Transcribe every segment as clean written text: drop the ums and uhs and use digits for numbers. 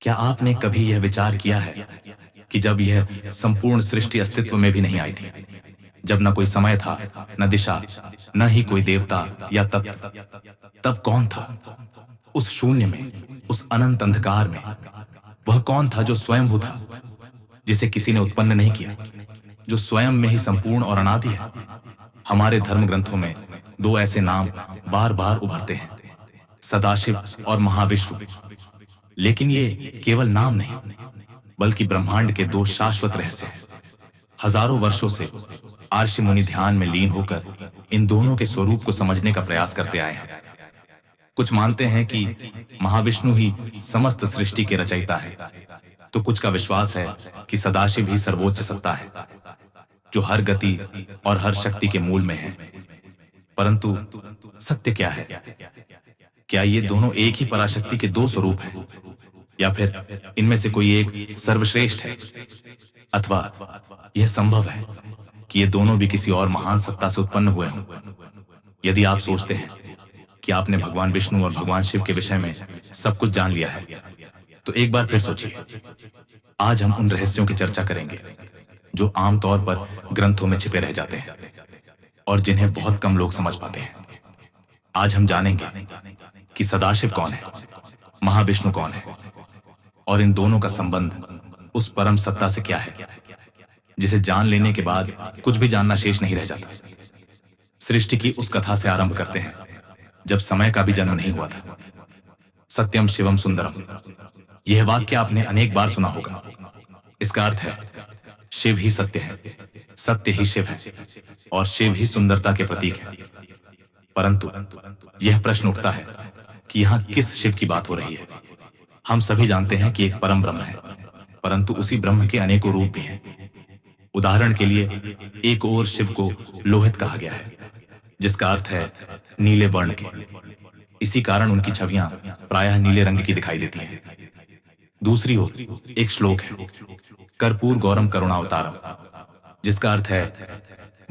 क्या आपने कभी यह विचार किया है कि जब यह संपूर्ण सृष्टि अस्तित्व में भी नहीं आई थी, जब न कोई समय था, न दिशा, न ही कोई देवता या तत्व, तब कौन था उस शून्य में, उस अनंत अंधकार में? वह कौन था जो स्वयंभू था, जिसे किसी ने उत्पन्न नहीं किया, जो स्वयं में ही संपूर्ण और अनादि है? हमारे धर्म ग्रंथों में दो ऐसे नाम बार बार उभरते हैं, सदाशिव और महाविष्णु। लेकिन ये केवल नाम नहीं, बल्कि ब्रह्मांड के दो शाश्वत रहस्य हैं। हजारों वर्षों से आर्षि मुनि ध्यान में लीन होकर इन दोनों के स्वरूप को समझने का प्रयास करते आए हैं। कुछ मानते हैं कि महाविष्णु ही समस्त सृष्टि के रचयिता है, तो कुछ का विश्वास है कि सदाशिव ही सर्वोच्च सत्ता है, जो हर गति और हर शक्ति के मूल में है। परंतु सत्य क्या है? क्या ये दोनों एक ही पराशक्ति के दो स्वरूप हैं, या फिर इनमें से कोई एक सर्वश्रेष्ठ है? अथवा यह संभव है कि ये दोनों भी किसी और महान सत्ता से उत्पन्न हुए हों? यदि आप सोचते हैं कि आपने भगवान विष्णु और भगवान शिव के विषय में सब कुछ जान लिया है, तो एक बार फिर सोचिए। आज हम उन रहस्यों की चर्चा करेंगे जो आमतौर पर ग्रंथों में छिपे रह जाते हैं और जिन्हें बहुत कम लोग समझ पाते हैं। आज हम जानेंगे कि सदाशिव कौन है, महाविष्णु कौन है, और इन दोनों का संबंध उस परम सत्ता से क्या है, जिसे जान लेने के बाद कुछ भी जानना शेष नहीं रह जाता। सृष्टि की उस कथा से आरंभ करते हैं जब समय का भी जन्म नहीं हुआ था। सत्यम शिवम सुंदरम, यह वाक्य आपने अनेक बार सुना होगा। इसका अर्थ है शिव ही सत्य है, सत्य ही शिव है, और शिव ही सुंदरता के प्रतीक है। परंतु यह प्रश्न उठता है कि यहां किस शिव की बात हो रही है? हम सभी जानते हैं कि एक परम ब्रह्म है, परंतु उसी ब्रह्म के अनेकों रूप भी हैं। उदाहरण के लिए एक ओर शिव को लोहित कहा गया है, जिसका अर्थ है नीले वर्ण के। इसी कारण उनकी छवियां प्रायः नीले रंग की दिखाई देती हैं। दूसरी ओर एक श्लोक है, कर्पूर गौरम करुणावतारम, जिसका अर्थ है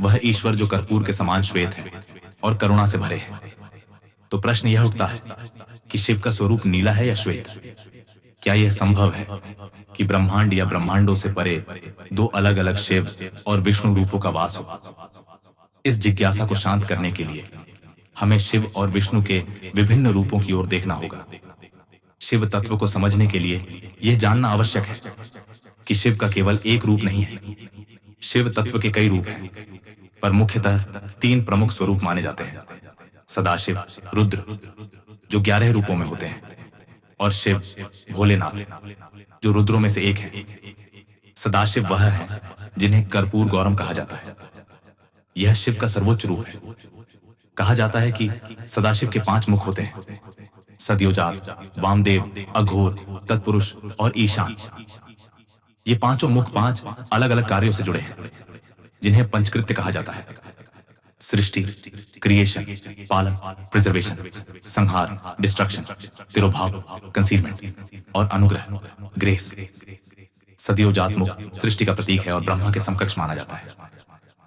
वह ईश्वर जो कर्पूर के समान श्वेत है और करुणा से भरे हैं। तो प्रश्न यह उठता है कि शिव का स्वरूप नीला है या श्वेत? क्या यह संभव है कि ब्रह्मांड या ब्रह्मांडों से परे दो अलग अलग शिव और विष्णु रूपों का वास हो? इस जिज्ञासा को शांत करने के लिए हमें शिव और विष्णु के विभिन्न रूपों की ओर देखना होगा। शिव तत्व को समझने के लिए यह जानना आवश्यक है कि शिव का केवल एक रूप नहीं है। शिव तत्व के कई रूप हैं, पर मुख्यतः तीन प्रमुख स्वरूप माने जाते हैं: सदाशिव, रुद्र, जो 11 रूपों में होते हैं, और शिव भोलेनाथ, जो रुद्रों में से एक है। सदाशिव वह है जिन्हें कर्पूर गौरम कहा जाता है। यह शिव का सर्वोच्च रूप है। कहा जाता है कि सदाशिव के 5 मुख होते हैं: सद्योजात, वामदेव, अघोर, तत्पुरुष और ईशान। ये पांचों मुख 5 अलग अलग कार्यों से जुड़े हैं, जिन्हें पंचकृत्य कहा जाता है: सृष्टि, क्रिएशन, पालन, प्रिजर्वेशन, संहार, डिस्ट्रक्शन, तिरोभाव, कंसीलमेंट, और अनुग्रह, ग्रेस। सद्योजात मुख सृष्टि का प्रतीक है और ब्रह्मा के समकक्ष माना जाता है।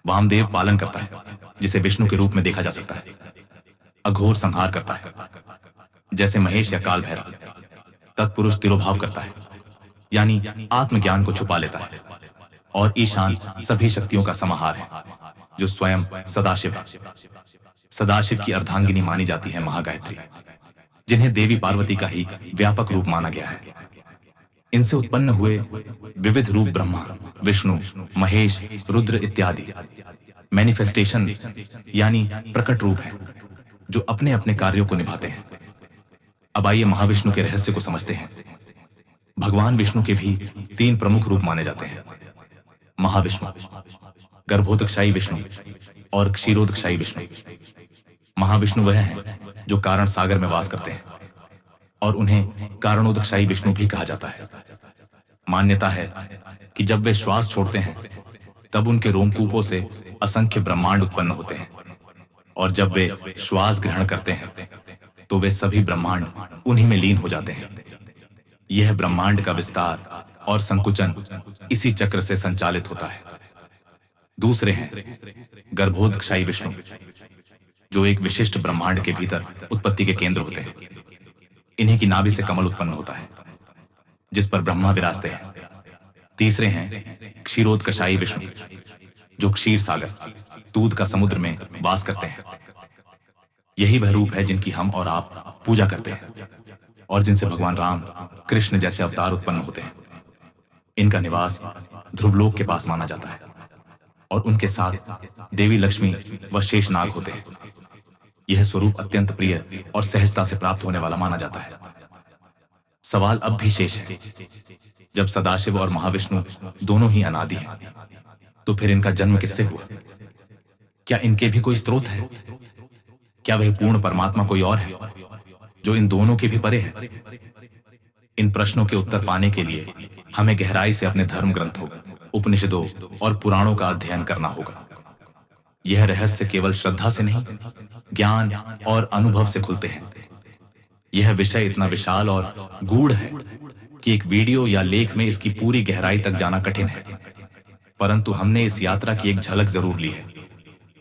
वामदेव पालन करता है, जिसे विष्णु के रूप में देखा जा सकता है। अघोर संहार करता है, जैसे महेश या काल भैरव। तत्पुरुष तिरोभाव करता है, यानी आत्मज्ञान को छुपा लेता है। और ईशान सभी शक्तियों का समाहार है, जो स्वयं सदाशिव है। सदाशिव की अर्धांगिनी मानी जाती है महागायत्री, जिन्हें देवी पार्वती का ही व्यापक रूप माना गया है। इनसे उत्पन्न हुए विविध रूप ब्रह्मा, विष्णु, महेश, रुद्र इत्यादि मैनिफेस्टेशन यानी प्रकट रूप हैं, जो अपने अपने कार्यों को निभाते हैं। अब आइए महाविष्णु के रहस्य को समझते हैं। भगवान विष्णु के भी 3 प्रमुख रूप माने जाते हैं: महाविष्णु, गर्भोदकशायी विष्णु और क्षीरोदकशायी विष्णु। महाविष्णु वह हैं जो कारण सागर में वास करते हैं, और उन्हें कारणोदकशायी विष्णु भी कहा जाता है। मान्यता है कि जब वे श्वास छोड़ते हैं, तब उनके रोमकूपों से असंख्य ब्रह्मांड उत्पन्न होते हैं, और जब वे श्वास ग्रहण करते हैं, तो वे सभी ब्रह्मांड उन्हीं में लीन हो जाते हैं। यह ब्रह्मांड का विस्तार और संकुचन इसी चक्र से संचालित होता है। दूसरे हैं गर्भोदकशायी विष्णु, जो एक विशिष्ट ब्रह्मांड के भीतर उत्पत्ति के केंद्र होते हैं। इन्हीं की नाभि से कमल उत्पन्न होता है। जिस पर ब्रह्मा विराजते हैं। तीसरे हैं क्षीरोदकशायी विष्णु, जो क्षीर सागर, दूध का समुद्र में वास करते हैं। यही वह रूप है जिनकी हम और आप पूजा करते हैं और जिनसे भगवान राम, कृष्ण जैसे अवतार उत्पन्न होते हैं। इनका निवास ध्रुवलोक के पास माना जाता है और उनके साथ देवी लक्ष्मी व शेषनाग होते हैं। यह स्वरूप अत्यंत प्रिय और सहजता से प्राप्त होने वाला माना जाता है। सवाल अब भी शेष है, जब सदाशिव और महाविष्णु दोनों ही अनादि हैं, तो फिर इनका जन्म किससे हुआ? क्या इनके भी कोई स्रोत है? क्या वह पूर्ण परमात्मा कोई और है जो इन दोनों के भी परे है? इन प्रश्नों के उत्तर पाने के लिए हमें गहराई से अपने धर्म ग्रंथों, उपनिषदों और पुराणों का अध्ययन करना होगा। यह रहस्य केवल श्रद्धा से नहीं, ज्ञान और अनुभव से खुलते हैं। यह विषय इतना विशाल और गूढ़ है कि एक वीडियो या लेख में इसकी पूरी गहराई तक जाना कठिन है, परंतु हमने इस यात्रा की एक झलक जरूर ली है।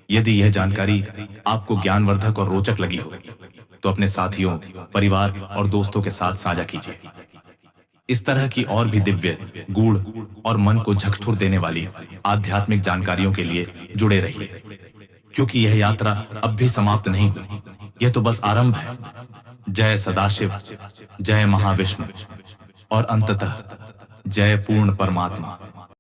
यदि यह जानकारी आपको ज्ञानवर्धक और रोचक लगी हो, तो अपने साथियों, परिवार और दोस्तों के साथ साझा कीजिए। इस तरह की और भी दिव्य, गूढ़ और मन को झकझोर देने वाली आध्यात्मिक जानकारियों के लिए जुड़े रहिए, क्योंकि यह यात्रा अब भी समाप्त नहीं हुई। यह तो बस आरंभ है। जय सदाशिव, जय महाविष्णु और अंततः जय पूर्ण परमात्मा।